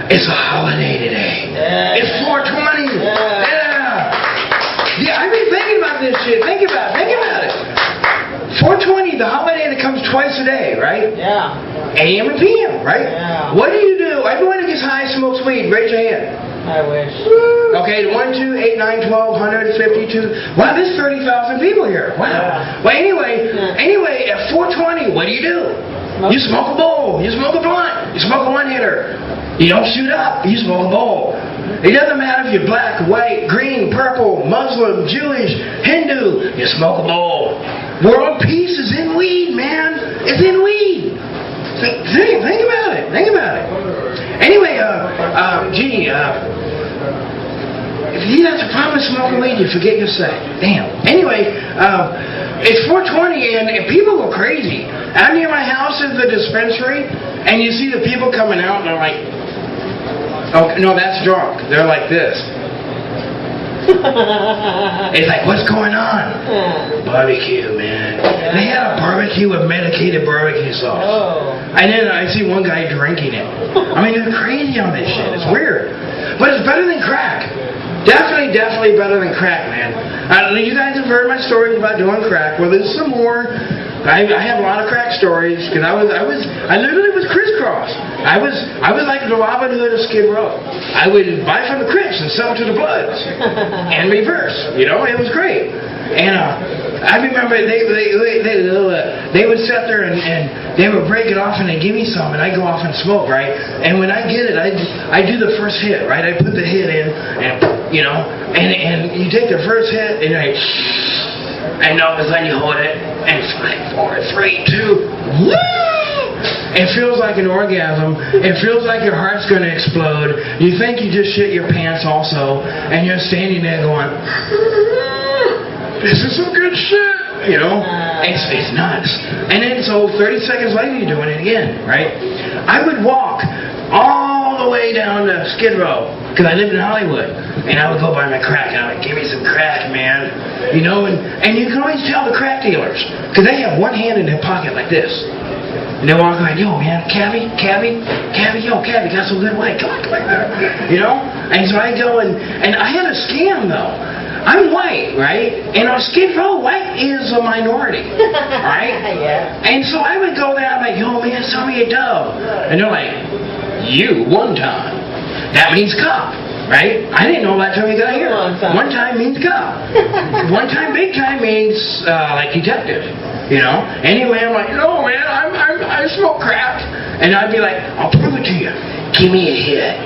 It's a holiday today. Yeah. It's 420. Yeah. I've been thinking about this shit. Think about it. 420, the holiday that comes twice a day, right? Yeah. AM and PM, right? Yeah. What do you do? Everyone that gets high smokes weed. Raise your hand. I wish. Okay, 1, 2, 8, 9, 12, 152. Wow, there's 30,000 people here. Wow. Yeah. Well, anyway, at 420, what do? You smoke a bowl. You smoke a blunt. You smoke a one-hitter. You don't shoot up. You smoke a bowl. It doesn't matter if you're black, white, green, purple, Muslim, Jewish, Hindu. You smoke a bowl. World peace is in weed, man. It's in weed. Think about it. Anyway, if you have to promise smoking weed, you forget your say. Damn. Anyway, it's 420 and people go crazy. Out near my house is the dispensary, and you see the people coming out and they're like, oh, no, that's drunk. They're like this. It's like, what's going on? Barbecue, man. They had a barbecue with medicated barbecue sauce. Oh. And then I see one guy drinking it. I mean, they're crazy on this shit. It's weird. But it's better than crack. Definitely better than crack, man. You guys have heard my stories about doing crack. Well, there's some more. I have a lot of crack stories because I literally was crisscross. I was like the Robin Hood of Skid Row. I would buy from the Crips and sell to the Bloods, and reverse. You know, it was great. And I remember they would sit there and they would break it off and they'd give me some and I'd go off and smoke, right? And when I get it, I do the first hit, right? I put the hit in and you know, and you take the first hit and and all of a sudden you hold it and 5, 4, 3, 2, woo! It feels like an orgasm. It feels like your heart's going to explode. You think you just shit your pants also, and you're standing there going, this is some good shit, you know? It's nuts. And then so 30 seconds later you're doing it again, right? I would walk all the way down to Skid Row, because I lived in Hollywood, and I would go buy my crack, and I would give me some crack, man. You know, and you can always tell the crack dealers, because they have one hand in their pocket like this. And they're walking like, yo, man, Cabby, got some good white. Come on. You know? And so I go and I had a scam, though. I'm white, right? And on Skid Row, white is a minority, right? Yeah. And so I would go there, I'm like, yo, man, sell me a dub. And they're like, you, one time. That means cop, right? I didn't know that till we got here. One time means cop. One time, big time means like detective, you know? Anyway, I'm like, no, man, I smoke crack. And I'd be like, I'll prove it to you. Give me a hit.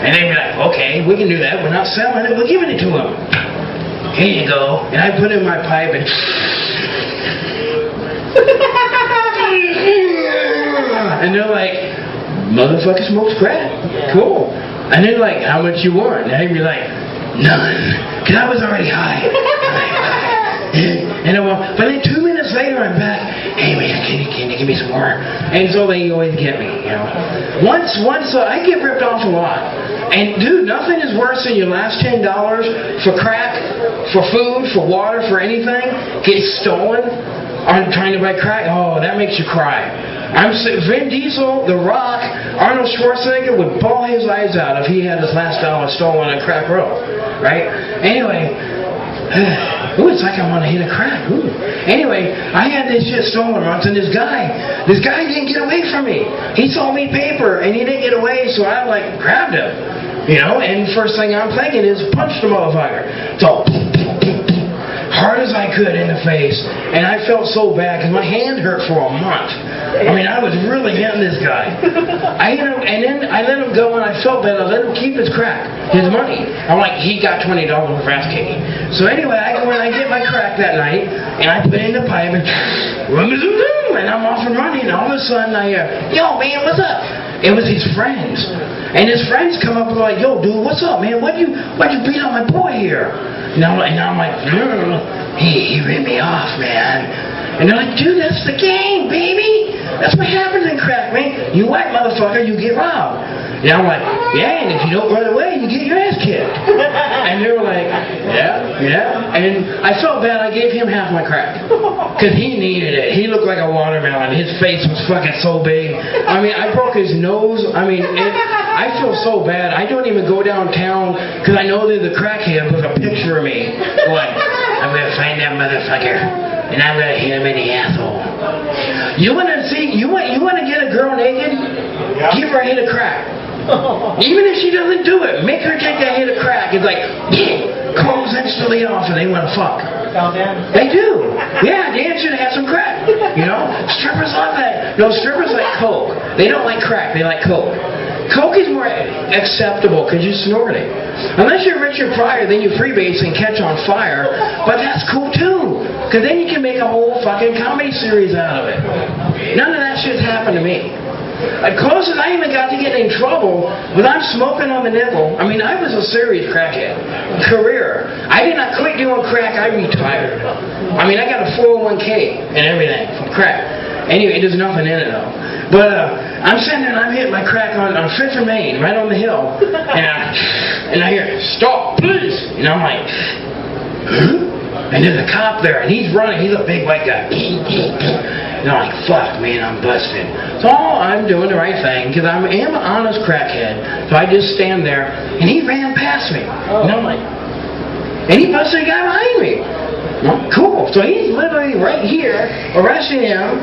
And they'd be like, okay, we can do that. We're not selling it. We're giving it to them. Here you go. And I put it in my pipe and... and they're like, motherfucker smokes crack. Yeah. Cool. And then like, how much you want? And I'd be like, none. Because I was already high. And but then 2 minutes later I'm back. Hey man, can you give me some more? And so they always get me, you know. Once I get ripped off a lot. And dude, nothing is worse than your last $10 for crack, for food, for water, for anything gets stolen on trying to buy crack. Oh, that makes you cry. Vin Diesel, The Rock, Arnold Schwarzenegger would bawl his eyes out if he had his last dollar stolen on Crack Row, right? Anyway, ooh, it's like I want to hit a crack. Ooh. Anyway, I had this shit stolen once, and this guy didn't get away from me. He sold me paper, and he didn't get away, so I like grabbed him, you know. And first thing I'm thinking is punch the motherfucker. So hard as I could in the face, and I felt so bad because my hand hurt for a month. I mean, I was really hitting this guy. I hit him, and then I let him go, and I felt bad. I let him keep his crack, his money. I'm like, he got $20 for ass kicking. So anyway, I go and I get my crack that night, and I put it in the pipe, and I'm off and running. And all of a sudden, I hear, yo, man, what's up? It was his friends. And his friends come up and like, yo, dude, what's up, man? Why'd you beat on my boy here? And I'm like, he ripped me off, man. And they're like, dude, that's the game, baby. That's what happens in crack, man. You white motherfucker, you get robbed. And I'm like, yeah, and if you don't run away, you get your ass kicked. And they were like, yeah. And I felt bad. I gave him half my crack. Because he needed it. He looked like a watermelon. His face was fucking so big. I mean, I broke his nose. I mean, I feel so bad. I don't even go downtown because I know there's a crackhead with a picture of me going, I'm going to find that motherfucker and I'm going to hit him in the asshole. You want to see, you want to get a girl naked? Give her a hit of crack. Even if she doesn't do it, make her take that hit of crack. It's like, clothes instantly off and they want to fuck. They do. Yeah, dance should have some crack. You know? Strippers love that. No, strippers like coke. They don't like crack, they like coke. Coke is more acceptable because you snort it. Unless you're Richard Pryor, then you freebase and catch on fire. But that's cool too. Because then you can make a whole fucking comedy series out of it. None of that shit's happened to me. The closest I even got to getting in trouble was I'm smoking on the nickel. I mean, I was a serious crackhead. Career. I did not quit doing crack, I retired. I mean, I got a 401k and everything from crack. Anyway, there's nothing in it though. But I'm sitting there and I'm hitting my crack on 5th and Main, right on the hill. And I hear, stop, please. And I'm like, huh? And there's a cop there and he's running. He's a big white guy. And I'm like, fuck, man, I'm busted. So I'm doing the right thing, because I am an honest crackhead. So I just stand there, and he ran past me. And I'm like, and he busted a guy behind me. Well, cool. So he's literally right here, arresting him.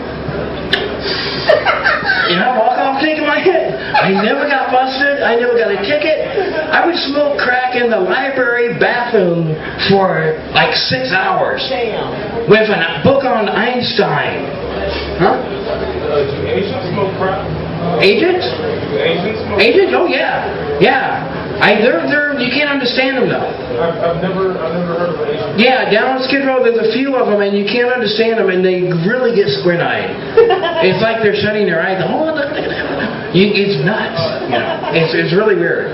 And I walk off taking my hit. I never got busted. I never got a ticket. I would smoke crack in the library bathroom for like 6 hours. With a book on Einstein. Huh? Do Asians smoke crack? Agents? Asians smoke? Agents? Oh yeah, yeah. You can't understand them though. I've never heard of Asians. Yeah, down on Skid Row, there's a few of them, and you can't understand them, and they really get squint-eyed. It's like they're shutting their eyes. Oh, look at that. It's nuts. You know, it's really weird.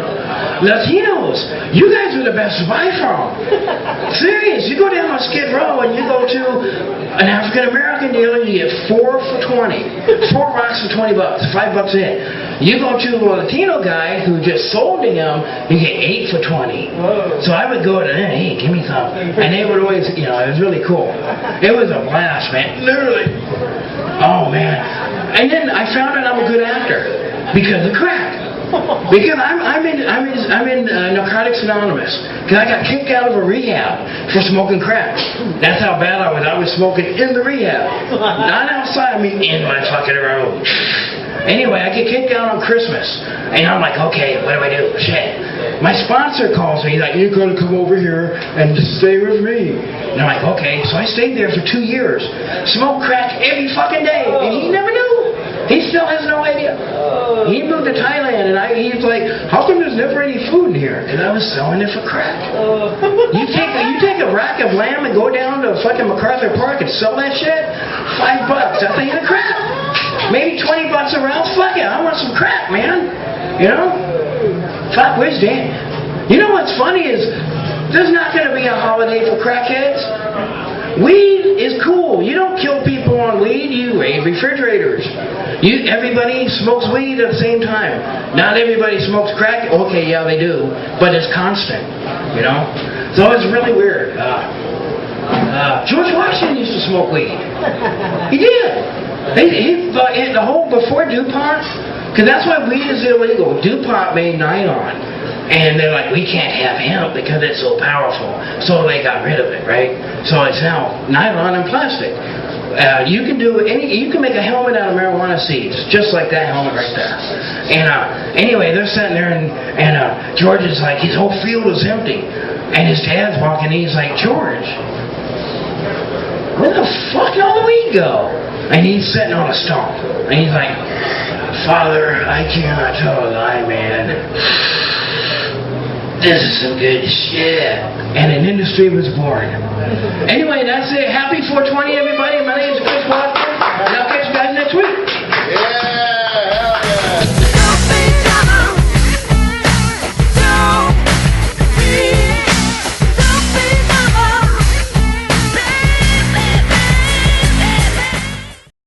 Latinos, you guys are the best to buy from. Serious, you go down on Skid Row and you go to an African American dealer, you get 4 for $20. 4 rocks for $20, $5 a hit. You go to a Latino guy who just sold to him, you get 8 for $20. So I would go to them, hey, give me some. And they would always, you know, it was really cool. It was a blast, man. Literally. Oh, man. And then I found out I'm a good actor because of crack. Because I'm in Narcotics Anonymous. Because I got kicked out of a rehab for smoking crack. That's how bad I was. I was smoking in the rehab. Not outside, I mean in my fucking room. Anyway, I get kicked out on Christmas. And I'm like, okay, what do I do? Shit. My sponsor calls me. He's like, you're going to come over here and stay with me. And I'm like, okay. So I stayed there for 2 years. Smoked crack every fucking day. And he never knew. He still has no idea. He moved to Thailand, and he's like, how come there's never any food in here? And I was selling it for crack. You take a rack of lamb and go down to fucking MacArthur Park and sell that shit? $5. That's a hit of crack. Maybe 20 bucks a round. Fuck it, I want some crack, man. You know? Fuck, where's Dan? You know what's funny is, there's not going to be a holiday for crackheads. Weed is cool. You don't kill people on weed. You raid refrigerators. Everybody smokes weed at the same time. Not everybody smokes crack. Okay, yeah, they do. But it's constant. You know? So it's really weird. George Washington used to smoke weed. He did. The whole, before DuPont, because that's why weed is illegal. DuPont made Nylon. And they're like, we can't have hemp because it's so powerful. So they got rid of it, right? So it's now nylon and plastic. You can make a helmet out of marijuana seeds, just like that helmet right there. And anyway, they're sitting there, and George is like, his whole field is empty. And his dad's walking, and he's like, George, where the fuck did all the weed go? And he's sitting on a stump. And he's like, Father, I cannot tell a lie, man. This is some good shit. And an industry was born. Anyway, that's it. Happy 420, everybody. My name is Chris Walker. And I'll catch you guys next week.